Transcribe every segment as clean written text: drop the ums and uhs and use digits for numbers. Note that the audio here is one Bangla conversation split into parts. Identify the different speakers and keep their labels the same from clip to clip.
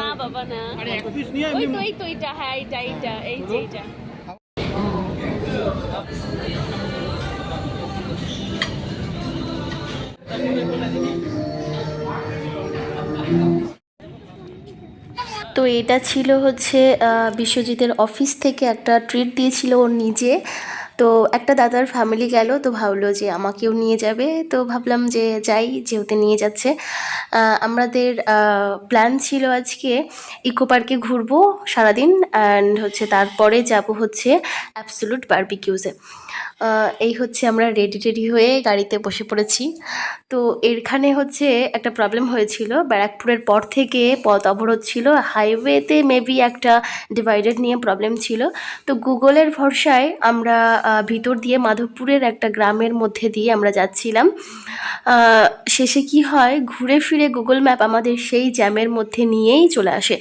Speaker 1: না বাবা না, ওই তো এই তো এইটা, হ্যাঁ এইটা এইটা এই যে এইটা।
Speaker 2: তো এটা ছিল হচ্ছে বিশ্বজিতের অফিস থেকে একটা ট্রিট দিয়েছিল ওর নিজে। তো একটা দাদার ফ্যামিলি গেল, তো ভাবলো যে আমাকেও নিয়ে যাবে, তো ভাবলাম যে যাই, যেহেতু নিয়ে যাচ্ছে। আমাদের প্ল্যান ছিল আজকে ইকো পার্কে ঘুরবো সারাদিন, অ্যান্ড হচ্ছে তারপরে যাব হচ্ছে অ্যাবসোলুট বারবিকিউজে। এই হচ্ছে আমরা রেডি টেডি হয়ে গাড়িতে বসে পড়েছি। তো এখানে হচ্ছে একটা প্রবলেম হয়েছিল, ব্যারাকপুরের পর থেকে পথ অবরোধ ছিল, হাইওয়েতে মেবি একটা ডিভাইডার নিয়ে প্রবলেম ছিল। তো গুগলের ভরসায় আমরা ভিতর দিয়ে মাধবপুরের একটা গ্রামের মধ্যে দিয়ে আমরা যাচ্ছিলাম। শেষে কি হয়, ঘুরে ফিরে গুগল ম্যাপ আমাদের সেই জ্যামের মধ্যে নিয়েই চলে আসে।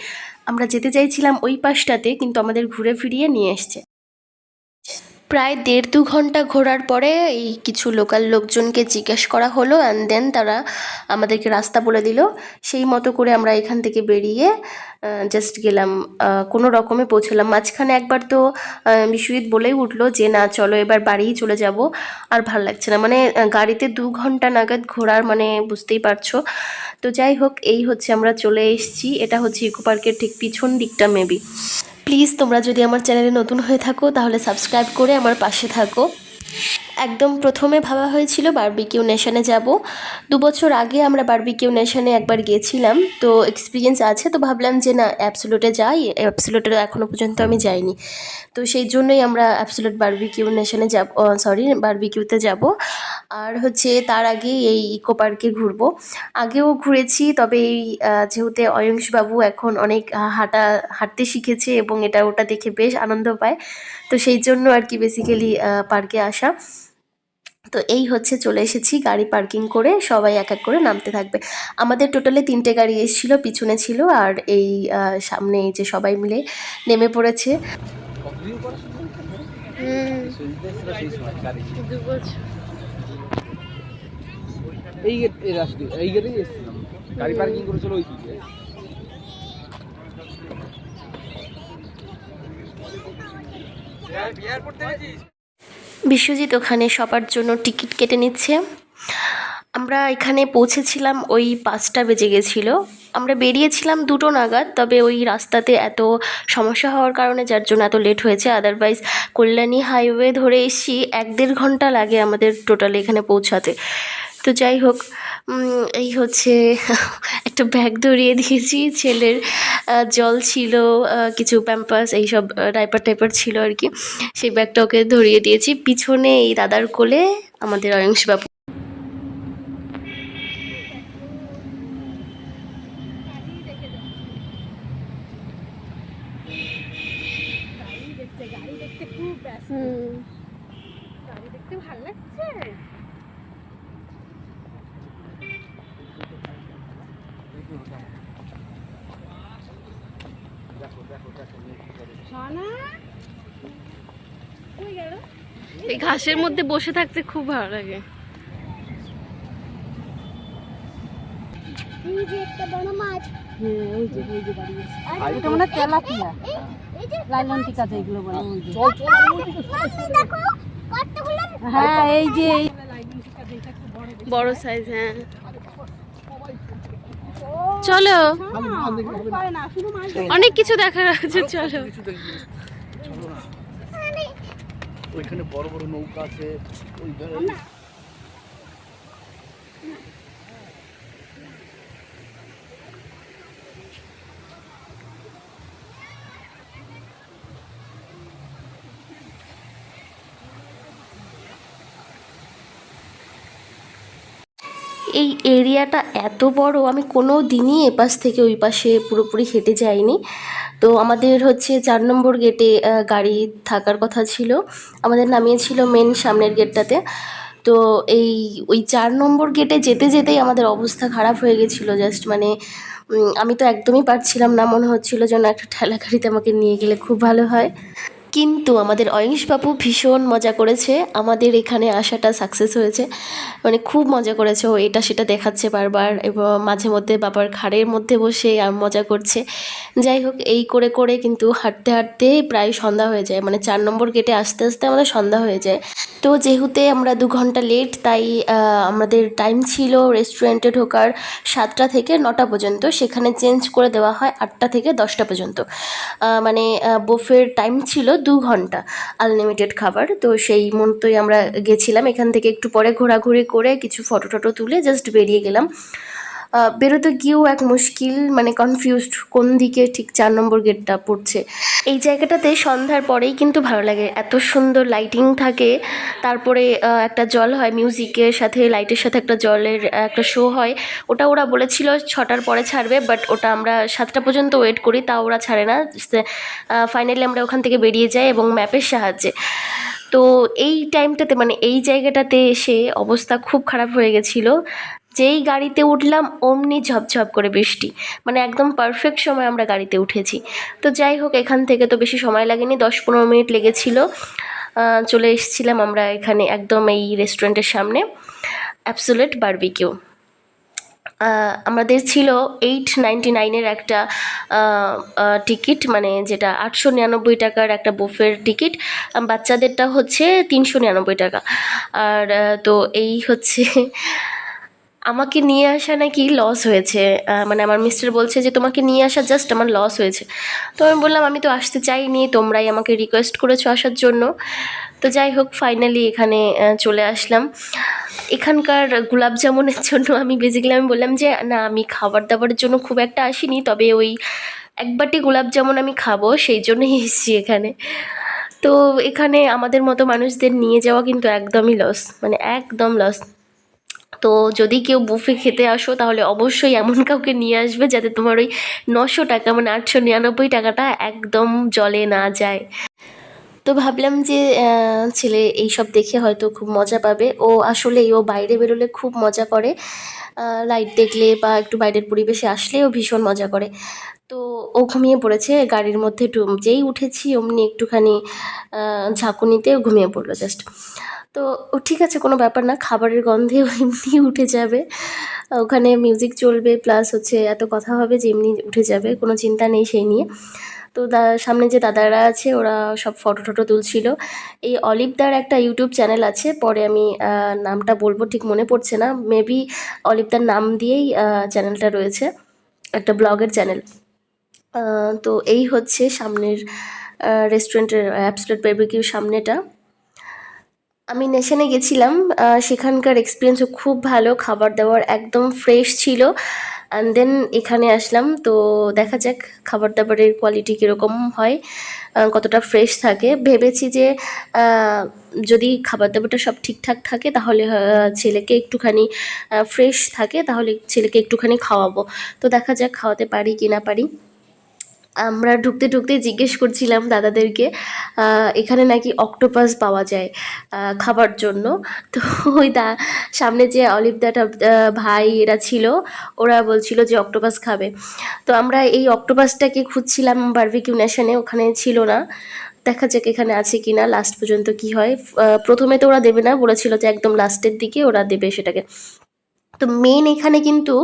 Speaker 2: আমরা যেতে চাইছিলাম ওই পাশটাতে, কিন্তু আমাদের ঘুরে ফিরিয়ে নিয়ে এসছে। প্রায় 1.5-2 ঘন্টা ঘোরার পরে এই কিছু লোকাল লোকজনকে জিজ্ঞেস করা হলো, অ্যান্ড দেন তারা আমাদেরকে রাস্তা বলে দিল। সেই মতো করে আমরা এখান থেকে বেরিয়ে জাস্ট গেলাম, কোনো রকমে পৌঁছলাম। মাঝখানে একবার তো বিশ্বজিৎ বলেই উঠলো যে না চলো এবার বাড়িই চলে যাব, আর ভাল লাগছে না, মানে গাড়িতে 2 ঘন্টা নাগাদ ঘোরার মানে বুঝতেই পারছো। তো যাই হোক, এই হচ্ছে আমরা চলে এসেছি। এটা হচ্ছে ইকো পার্কের ঠিক পিছন দিকটা মেবি। প্লিজ তোমরা যদি আমার চ্যানেলে নতুন হয়ে থাকো তাহলে সাবস্ক্রাইব করে আমার পাশে থাকো। একদম প্রথমে ভাবা হয়েছিল বারবিকিউ নেশনে যাব। 2 বছর আগে আমরা বারবিকিউ নেশনে একবার গিয়েছিলাম, তো এক্সপিরিয়েন্স আছে, তো ভাবলাম যে না অ্যাবসোলুটে যাই। অ্যাবসোলুটে এখনও পর্যন্ত আমি যাইনি, তো সেই জন্যই আমরা অ্যাবসোলুট বারবিকিউ নেশনে যাব, সরি বারবিকিউতে যাব। আর হচ্ছে তার আগে এই ইকো পার্কে ঘুরবো। আগেও ঘুরেছি, তবে এই যেহেতু অয়ংশবাবু এখন অনেক হাঁটতে শিখেছে এবং এটা ওটা দেখে বেশ আনন্দ পায়, তো সেই জন্য আর কি বেসিক্যালি পার্কে আসা। তো এই হচ্ছে চলে এসেছি, গাড়ি পার্কিং করে সবাই এক এক করে নামতে থাকবে। আমাদের টোটালে 3টে গাড়ি এসেছিলো, পিছনে ছিল, আর এই সামনে এই যে সবাই মিলে নেমে পড়েছে।
Speaker 3: এই গেট এই রাস্তা এই গেটেই এসেছিলাম, গাড়ি পার্কিং করেছিল ওই দিকে।
Speaker 2: বিশ্বজিৎ ওখানে সবার জন্য টিকিট কেটে নিচ্ছে। আমরা এখানে পৌঁছেছিলাম ওই 5টা বেজে গেছিলো। আমরা বেরিয়েছিলাম 2টো নাগাদ, তবে ওই রাস্তাতে এত সমস্যা হওয়ার কারণে যার জন্য এত লেট হয়েছে। আদারওয়াইজ কল্যাণী হাইওয়ে ধরে এসেছি, 1-1.5 ঘন্টা লাগে আমাদের টোটাল এখানে পৌঁছাতে। তো যাই হোক, এই হচ্ছে একটা ব্যাগ ধরিয়ে দিয়েছি, ছেলের জল ছিল, কিছু প্যাম্পাস এইসব ডাইপার টাইপার ছিল আর কি, সেই ব্যাগটা ওকে ধরিয়ে দিয়েছি। পিছনে এই দাদার কোলে আমাদের অয়ংশবাবু।
Speaker 1: গাড়ি দেখতে খুব ব্যস্ত, গাড়ি দেখতে ভালো লাগছে। এই ঘাসের মধ্যে বসে থাকতে খুব ভালো লাগে।
Speaker 4: এই যে একটা বড় মাছ,
Speaker 1: ওই যে দাঁড়িয়ে আছে, এটা মনে হয় তেলাপিয়া, লাইলন্টিকা যেগুলো বলে।
Speaker 4: চল চল দেখো কতগুলো,
Speaker 1: হ্যাঁ এই যে বড় সাইজ, হ্যাঁ চলো অনেক কিছু দেখার আছে, চলো।
Speaker 3: ওইখানে বড় বড় নৌকা আছে
Speaker 2: এই এরিয়াটা এত বড়, আমি কোনো দিনই এপাশ থেকে ওই পাশে পুরোপুরি হেঁটে যাইনি। তো আমাদের হচ্ছে 4 নম্বর গেটে গাড়ি থাকার কথা ছিল, আমাদের নামিয়েছিল মেন সামনের গেটটাতে। তো ওই 4 নম্বর গেটে যেতে যেতেই আমাদের অবস্থা খারাপ হয়ে গেছিলো, জাস্ট মানে আমি তো একদমই পারছিলাম না, মনে হচ্ছিলো যেন একটা ঠেলা গাড়িতে আমাকে নিয়ে গেলে খুব ভালো হয়। কিন্তু আমাদের অয়িশ বাবু ভীষণ মজা করেছে, আমাদের এখানে আসাটা সাকসেস হয়েছে, মানে খুব মজা করেছে। ও এটা সেটা দেখাচ্ছে বারবার এবং মাঝে মধ্যে বাবার ঘাড়ের মধ্যে বসে মজা করছে। যাই হোক, এই করে করে কিন্তু হাঁটতে হাঁটতে প্রায় সন্ধ্যা হয়ে যায়, মানে 4 নম্বর গেটে আসতে আসতে আমাদের সন্ধ্যা হয়ে যায়। তো যেহেতু আমরা 2 ঘন্টা লেট, তাই আমাদের টাইম ছিল রেস্টুরেন্টে ঢোকার 7টা থেকে 9টা পর্যন্ত, সেখানে চেঞ্জ করে দেওয়া হয় 8টা থেকে 10টা পর্যন্ত। মানে বুফের টাইম ছিল 2 ঘন্টা, আনলিমিটেড খাবার। তো সেই মতোই আমরা গেছিলাম। এখান থেকে একটু পরে ঘোরাঘুরি করে কিছু ফটো টটো তুলে জাস্ট বেরিয়ে গেলাম। বেরোতে গিয়েও এক মুশকিল, মানে কনফিউজড কোন দিকে ঠিক 4 নম্বর গেটটা পড়ছে। এই জায়গাটাতে সন্ধ্যার পরেই কিন্তু ভালো লাগে, এত সুন্দর লাইটিং থাকে। তারপরে একটা জল হয়, মিউজিকের সাথে লাইটের সাথে একটা জলের একটা শো হয়। ওটা ওরা বলেছিল 6টার পরে ছাড়বে, বাট ওটা আমরা 7টা পর্যন্ত ওয়েট করি, তাও ওরা ছাড়ে না। ফাইনালি আমরা ওখান থেকে বেরিয়ে যাই এবং ম্যাপের সাহায্যে। তো এই টাইমটাতে, মানে এই জায়গাটাতে এসে অবস্থা খুব খারাপ হয়ে গেছিলো। যেই গাড়িতে উঠলাম অমনি ঝপঝপ করে বৃষ্টি, মানে একদম পারফেক্ট সময় আমরা গাড়িতে উঠেছি। তো যাই হোক, এখান থেকে তো বেশি সময় লাগেনি, 10-15 মিনিট লেগেছিল। চলে এসেছিলাম আমরা এখানে একদম এই রেস্টুরেন্টের সামনে, অ্যাবসোলিউট বারবিকিউ। আমাদের ছিল 899-এর একটা টিকিট, মানে যেটা 899 টাকার একটা বুফের টিকিট। বাচ্চাদেরটা হচ্ছে 399 টাকা। আর তো এই হচ্ছে আমাকে নিয়ে আসা নাকি লস হয়েছে, মানে আমার মিস্টার বলছে যে তোমাকে নিয়ে আসা জাস্ট আমার লস হয়েছে। তো আমি বললাম আমি তো আসতে চাইনি, তোমরাই আমাকে রিকোয়েস্ট করেছো আসার জন্য। তো যাই হোক, ফাইনালি এখানে চলে আসলাম। এখানকার গোলাপ জামুনের জন্য আমি বেসিক্যালি বললাম যে না, আমি খাবার দাবারের জন্য খুব একটা আসিনি, তবে ওই এক বাটি গোলাপ জামুন আমি খাবো, সেই জন্যই এসেছি এখানে। তো এখানে আমাদের মতো মানুষদের নিয়ে যাওয়া কিন্তু একদমই লস, মানে একদম লস। তো যদি কেউ বুফে খেতে আসো তাহলে অবশ্যই এমন কাউকে নিয়ে আসবে যাতে তোমার ওই 900 টাকা, মানে 899 টাকাটা একদম জলে না যায়। তো ভাবলাম যে ছেলে এইসব দেখে হয়তো খুব মজা পাবে। ও আসলেই ও বাইরে বেরোলে খুব মজা করে, লাইট দেখলে বা একটু বাইরের পরিবেশে আসলেও ভীষণ মজা করে। তো ও ঘুমিয়ে পড়েছে গাড়ির মধ্যে, যেই উঠেছি অমনি একটুখানি ঝাঁকুনিতে ঘুমিয়ে পড়লো জাস্ট। তো ও ঠিক আছে, কোনো ব্যাপার না, খাবারের গন্ধে ও এমনি উঠে যাবে। ওখানে মিউজিক চলবে, প্লাস হচ্ছে এত কথা হবে যে এমনি উঠে যাবে, কোনো চিন্তা নেই সেই নিয়ে। তো সামনে যে দাদারা আছে ওরা সব ফটো টটো তুলছিল। এই অলিভদার একটা ইউটিউব চ্যানেল আছে, পরে আমি নামটা বলবো, ঠিক মনে পড়ছে না, মেবি অলিভদার নাম দিয়েই চ্যানেলটা রয়েছে, একটা ব্লগের চ্যানেল। তো এই হচ্ছে সামনের রেস্টুরেন্টের অ্যাবসোলিউট বারবিকিউর সামনেটা। আমি নেশনে গেছিলাম, সেখানকার এক্সপিরিয়েন্সও খুব ভালো, খাবার দাবার একদম ফ্রেশ ছিল। অ্যান্ড দেন এখানে আসলাম, তো দেখা যাক খাবার দাবারের কোয়ালিটি কীরকম হয়, কতটা ফ্রেশ থাকে। ভেবেছি যে যদি খাবার দাবারটা সব ঠিকঠাক থাকে তাহলে ছেলেকে একটুখানি ফ্রেশ থাকে তাহলে ছেলেকে একটুখানি খাওয়াবো। তো দেখা যাক খাওয়াতে পারি কি না পারি। আমরা ঢুকতে ঢুকতে জিজ্ঞেস করছিলাম দাদাদেরকে এখানে নাকি অক্টোপাস পাওয়া যায় খাবার জন্য। তো ওই সামনে যে অলিভদাটা ভাই এরা ছিল, ওরা বলছিল যে অক্টোপাস খাবে। তো আমরা এই অক্টোপাসটাকে খুঁজছিলাম বারবিকিউ নেশনে, ওখানে ছিল না। দেখা যাক এখানে আছে কি না, লাস্ট পর্যন্ত কি হয়। প্রথমে তো ওরা দেবে না, বলেছিল যে একদম লাস্টের দিকে ওরা দেবে সেটাকে। তো মেন এখানে কিন্তু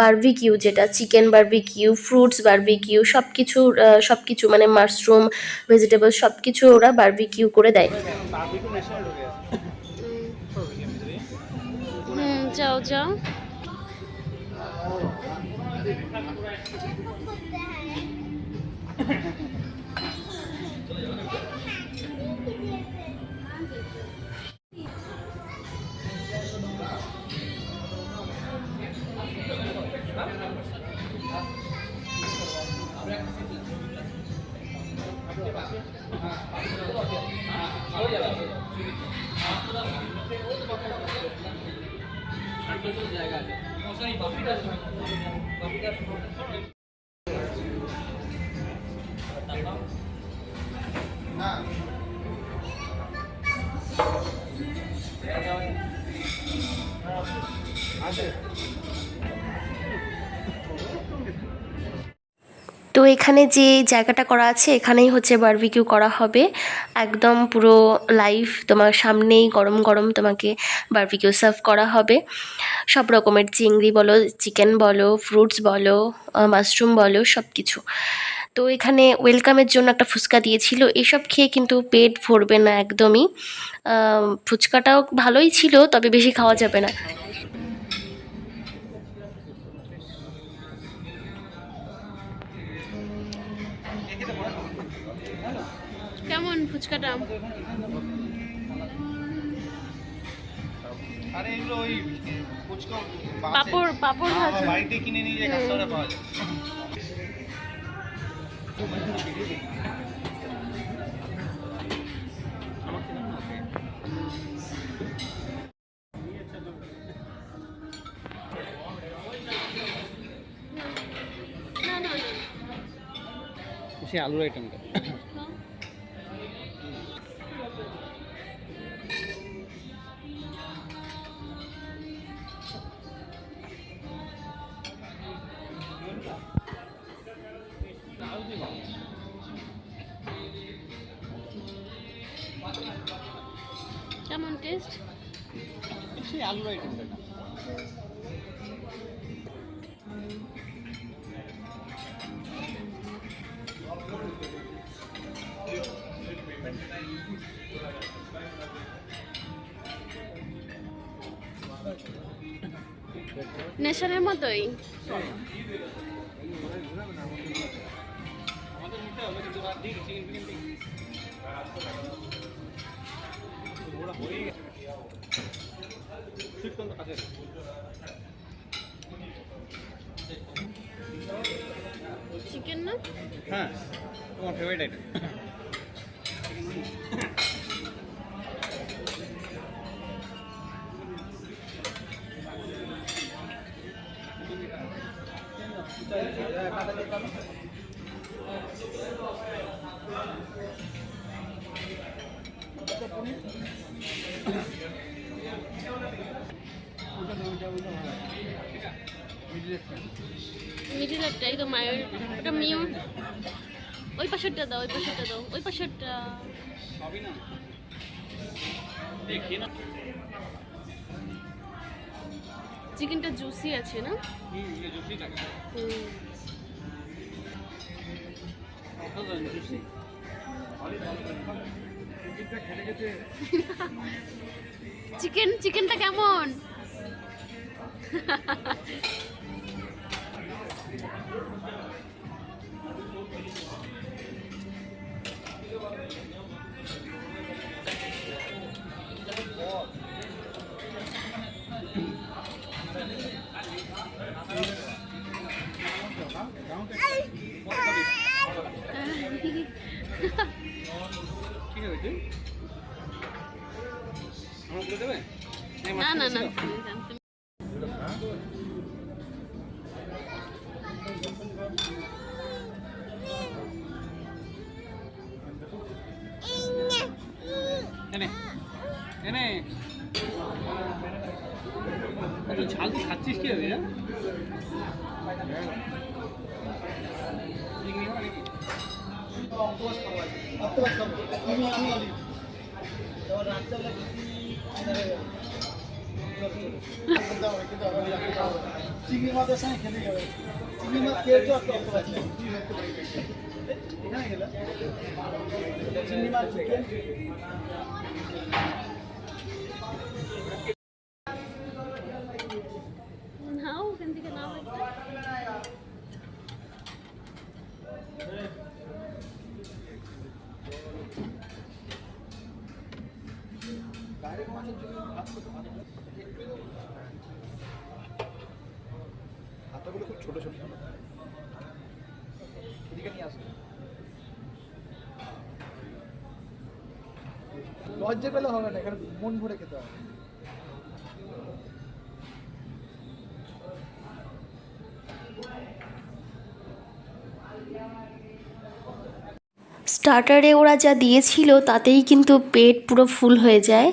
Speaker 2: বারবিকিউ, যেটা চিকেন বারবিকিউ, ফ্রুটস বারবিকিউ, সব কিছু মানে মাশরুম, ভেজিটেবল সব কিছু ওরা বারবিকিউ করে দেয়। যাও যাও। তো তো এখানে যে জায়গাটা করা আছে এখানেই হচ্ছে বারবিকিউ করা হবে, একদম পুরো লাইভ তোমার সামনেই গরম গরম তোমাকে বারবিকিউ সার্ভ করা হবে। সব রকমের চিংড়ি বলো, চিকেন বলো, ফ্রুটস বলো, মাশরুম বলো, সব কিছু। তো এখানে ওয়েলকামের জন্য একটা ফুচকা দিয়েছিল, এসব খেয়ে কিন্তু পেট ভরবে না একদমই। ফুচকাটাও ভালোই ছিল, তবে বেশি খাওয়া যাবে না। কেমন ফুচকাটা?
Speaker 3: আরে এগুলো ওই ফুচকা
Speaker 2: পাপড় পাপড় ভাজা
Speaker 3: বাড়িতে কিনে নিয়ে যায়, কাস্টমাররা পাওয়া যায়। সে আলুর আইটেমটা
Speaker 2: কেমন টেস্ট?
Speaker 3: সে আলুর আইটেমটা না।
Speaker 2: নেশনের মতোই। চিকেন না?
Speaker 3: হ্যাঁ, তোমার ফেভারিট আইটেম।
Speaker 2: মিডিল একটা একদম মায়ের ওটা মিউ। ওই পাশেরটা দাও, ওই পাশেরটা দাও, ওই পাশেরটা। চিকেনটা জুসি আছে না? চিকেনটা কেমন? না না না,
Speaker 3: ঝাল খাচ্ছিস কি হবে? চিংড়ি মাছের সঙ্গে খেতে যাবে, চিংড়ি মাছ খেয়েছো আর এখানে গেলে চিংড়ি মাছ চিকেন
Speaker 2: নাও ওখান থেকে নাও একটা।
Speaker 3: হাতাগুলো খুব ছোট ছোট, এদিকে নিয়ে আসো। লজ্জা পেলে হবে না, এখানে মন ভরে খেতে হবে।
Speaker 2: স্টার্টারে ওরা যা দিয়েছিল তাতেই কিন্তু পেট পুরো ফুল হয়ে যায়।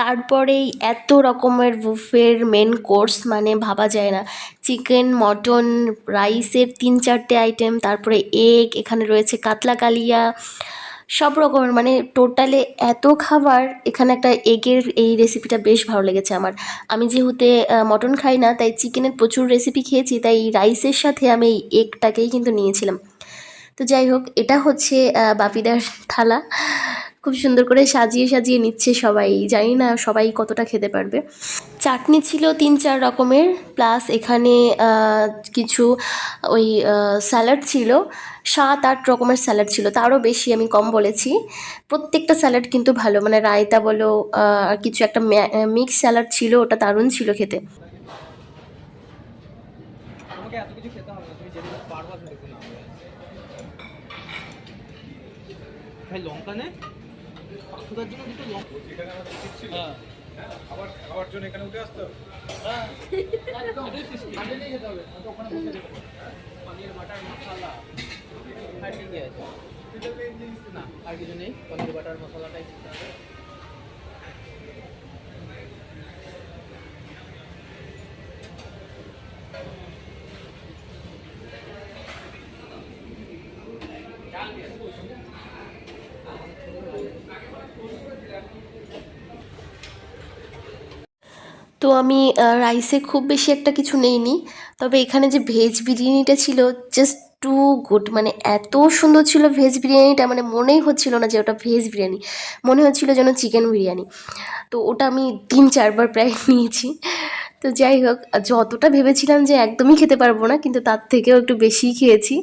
Speaker 2: তারপরেই এত রকমের বুফের মেন কোর্স, মানে ভাবা যায় না। চিকেন, মটন, রাইসের 3-4টে আইটেম, তারপরে এগ, এখানে রয়েছে কাতলা কালিয়া, সব রকমের, মানে টোটালে এত খাবার। এখানে একটা এগের এই রেসিপিটা বেশ ভালো লেগেছে আমার। আমি যেহেতু মটন খাই না, তাই চিকেনের প্রচুর রেসিপি খেয়েছি, তাই রাইসের সাথে আমি এই এগটাকেই কিন্তু নিয়েছিলাম। তো যাই হোক, এটা হচ্ছে বাপিদার থালা। খুব সুন্দর করে সাজিয়ে সাজিয়ে নিচ্ছে সবাই, জানি না সবাই কতটা খেতে পারবে। চাটনি ছিল 3-4 রকমের, প্লাস এখানে কিছু ওই স্যালাড ছিল, 7-8 রকমের স্যালাড ছিল, তারও বেশি, আমি কম বলেছি। প্রত্যেকটা স্যালাড কিন্তু ভালো, মানে রায়তা বলো, আর কিছু একটা মিক্স স্যালাড ছিল, ওটা দারুণ ছিল খেতে।
Speaker 3: তোমাকে এত কিছু খেতে হবে না, তুমি যেগুলো পারবা সেগুলো নাও। ভাই লঙ্কা নে, পাখুদার জন্য দুটো লঙ্কা। হ্যাঁ, আবার খাওয়ার জন্য এখানে উঠে আসতে হবে। হ্যাঁ, একদম আগে নিয়ে যেতে হবে, তো ওখানে বসে যেতে হবে। পনির বাটার মশলা আর কি আছে? না, আর কিছু নেই, পনির বাটার মশলাটাই দিতে হবে।
Speaker 2: তো আমি রাইসে খুব বেশি একটা কিছু নেইনি, তবে এখানে যে ভেজ বিরিয়ানিটা ছিল জাস্ট টু গুড, মানে এত সুন্দর ছিল ভেজ বিরিয়ানিটা, মানে মনেই হচ্ছিল না যে ওটা ভেজ বিরিয়ানি, মনে হচ্ছিল যেন চিকেন বিরিয়ানি। তো ওটা আমি 3-4 বার প্রায় নিয়েছি। তো যাই হোক, যতটা ভেবেছিলাম যে একদমই খেতে পারবো না, কিন্তু তার থেকেও একটু বেশিই খেয়েছি,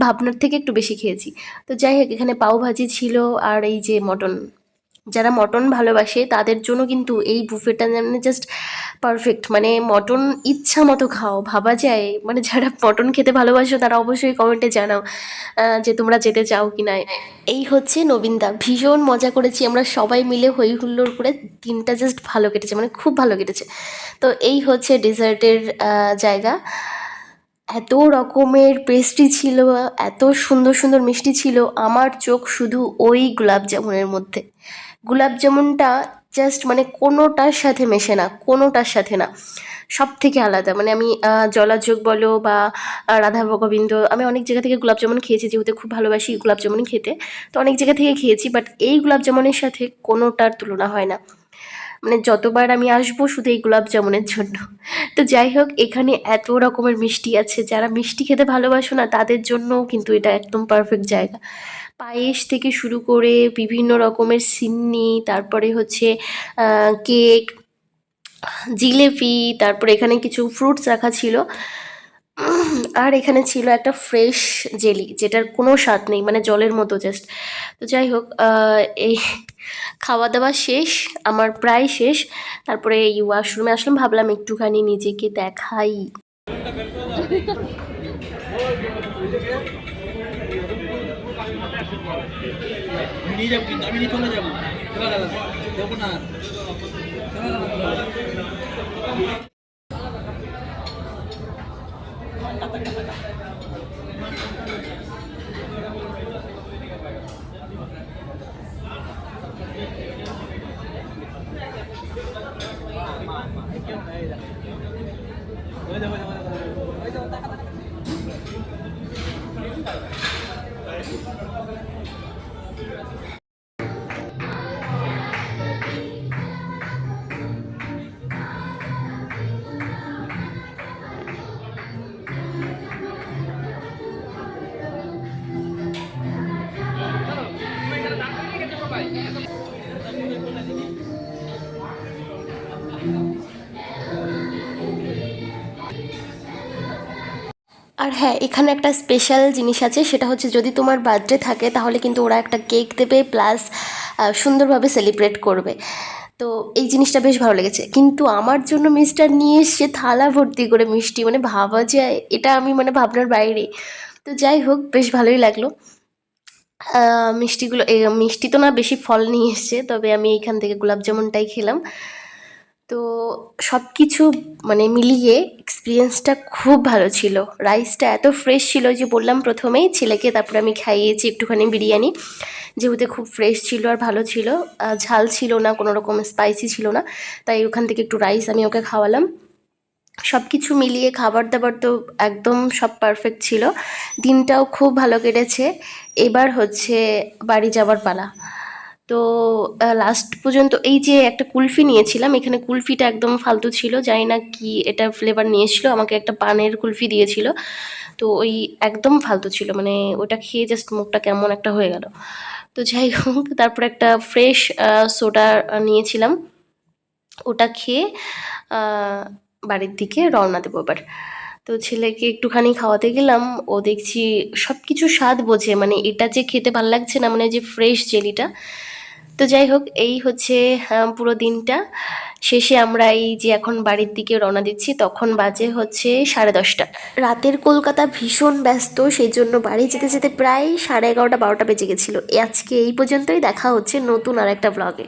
Speaker 2: ভাবনার থেকে একটু বেশি খেয়েছি। তো যাই হোক, এখানে পাওভাজি ছিল, আর এই যে মটন, যারা মটন ভালোবাসে তাদের জন্য কিন্তু এই বুফেটা মানে জাস্ট পারফেক্ট। মানে মটন ইচ্ছা মতো খাও, ভাবা যায়। মানে যারা মটন খেতে ভালোবাসো তারা অবশ্যই কমেন্টে জানাও যে তোমরা যেতে চাও কি না। এই হচ্ছে নবীনদা, ভীষণ মজা করেছি আমরা সবাই মিলে, হই হুল্লোড় করে। দিনটা জাস্ট ভালো কেটেছে, মানে খুব ভালো কেটেছে। তো এই হচ্ছে ডেজার্টের জায়গা। এত রকমের পেস্ট্রি ছিল, এত সুন্দর সুন্দর মিষ্টি ছিল, আমার চোখ শুধু ওই গোলাপ জামুনের মধ্যে। গোলাপ জামুনটা জাস্ট মানে কোনোটার সাথে মেশে না, কোনোটার সাথে না, সব থেকে আলাদা। মানে আমি জলাযোগ বলো বা রাধা গোবিন্দ, আমি অনেক জায়গা থেকে গোলাপ জামুন খেয়েছি, যেহেতু খুব ভালোবাসি গোলাপ জামুন খেতে, তো অনেক জায়গা থেকে খেয়েছি, বাট এই গোলাপ জামুনের সাথে কোনোটার তুলনা হয় না। মানে যতবার আমি আসবো শুধু এই গোলাপ জামুনের জন্য। তো যাই হোক, এখানে এত রকমের মিষ্টি আছে, যারা মিষ্টি খেতে ভালোবাসো না তাদের জন্যও কিন্তু এটা একদম পারফেক্ট জায়গা। পায়েস থেকে শুরু করে বিভিন্ন রকমের সিন্নি, তারপরে হচ্ছে কেক, জিলেপি, তারপরে এখানে কিছু ফ্রুটস রাখা ছিল, আর এখানে ছিল একটা ফ্রেশ জেলি, যেটার কোনো স্বাদ নেই, মানে জলের মতো জাস্ট। তো যাই হোক, এই খাওয়া দাওয়া শেষ, আমার প্রায় শেষ। তারপরে এই ওয়াশরুমে আসলাম, ভাবলাম একটুখানি নিজেকে দেখাই।
Speaker 3: নিয়ে যাবো, কিন্তু আমি নিয়ে চলে যাবো, যাবো না।
Speaker 2: আর হ্যাঁ, এখানে একটা স্পেশাল জিনিস আছে, সেটা হচ্ছে যদি তোমার বার্থডে থাকে তাহলে কিন্তু ওরা একটা কেক দেবে, প্লাস সুন্দরভাবে সেলিব্রেট করবে। তো এই জিনিসটা বেশ ভালো লেগেছে, কিন্তু আমার জন্য মিস্টার নিয়ে এসছে থালা ভর্তি করে মিষ্টি, মানে ভাবা যায়, এটা আমি মানে ভাবনার বাইরে। তো যাই হোক, বেশ ভালোই লাগলো। মিষ্টিগুলো মিষ্টি তো না, বেশি ফল নিয়ে এসছে, তবে আমি এইখান থেকে গোলাপ জামুনটাই খেলাম। তো সব কিছু মানে মিলিয়ে এক্সপিরিয়েন্সটা খুব ভালো ছিল। রাইসটা এত ফ্রেশ ছিল যে বললাম প্রথমেই ছেলেকে, তারপরে আমি খাইয়েছি একটুখানি বিরিয়ানি, যেহেতু খুব ফ্রেশ ছিল আর ভালো ছিল। ঝাল ছিল না, কোনো রকম স্পাইসি ছিল না, তাই ওখান থেকে একটু রাইস আমি ওকে খাওয়ালাম। সব কিছু মিলিয়ে খাবার দাবার তো একদম সব পারফেক্ট ছিল। দিনটাও খুব ভালো কেটেছে। এবার হচ্ছে বাড়ি যাওয়ার পালা। তো লাস্ট পর্যন্ত এই যে একটা কুলফি নিয়েছিলাম, এখানে কুলফিটা একদম ফালতু ছিল, জানি না কি এটা ফ্লেভার নিয়েছিল, আমাকে একটা পানের কুলফি দিয়েছিল, তো ওই একদম ফালতু ছিল, মানে ওটা খেয়ে জাস্ট মুখটা কেমন একটা হয়ে গেল। তো যাই হোক, তারপর একটা ফ্রেশ সোডা নিয়েছিলাম, ওটা খেয়ে বাড়ির দিকে রওনা দেবো এবার। তো ছেলেকে একটুখানি খাওয়াতে গেলাম, ও দেখছি সব কিছু স্বাদ বোঝে, মানে এটা যে খেতে ভালো লাগছে না, মানে যে ফ্রেশ জেলিটা। তো যাই হোক, এই হচ্ছে পুরো দিনটা। শেষে আমরা এই যে এখন বাড়ির দিকে রওনা দিচ্ছি, তখন বাজে হচ্ছে 10:30। রাতের কলকাতা ভীষণ ব্যস্ত, সেই জন্য বাড়ি যেতে যেতে প্রায় 11:30 12টা বেজে গেছিলো। আজকে এই পর্যন্তই, দেখা হচ্ছে নতুন আর একটা ব্লগে।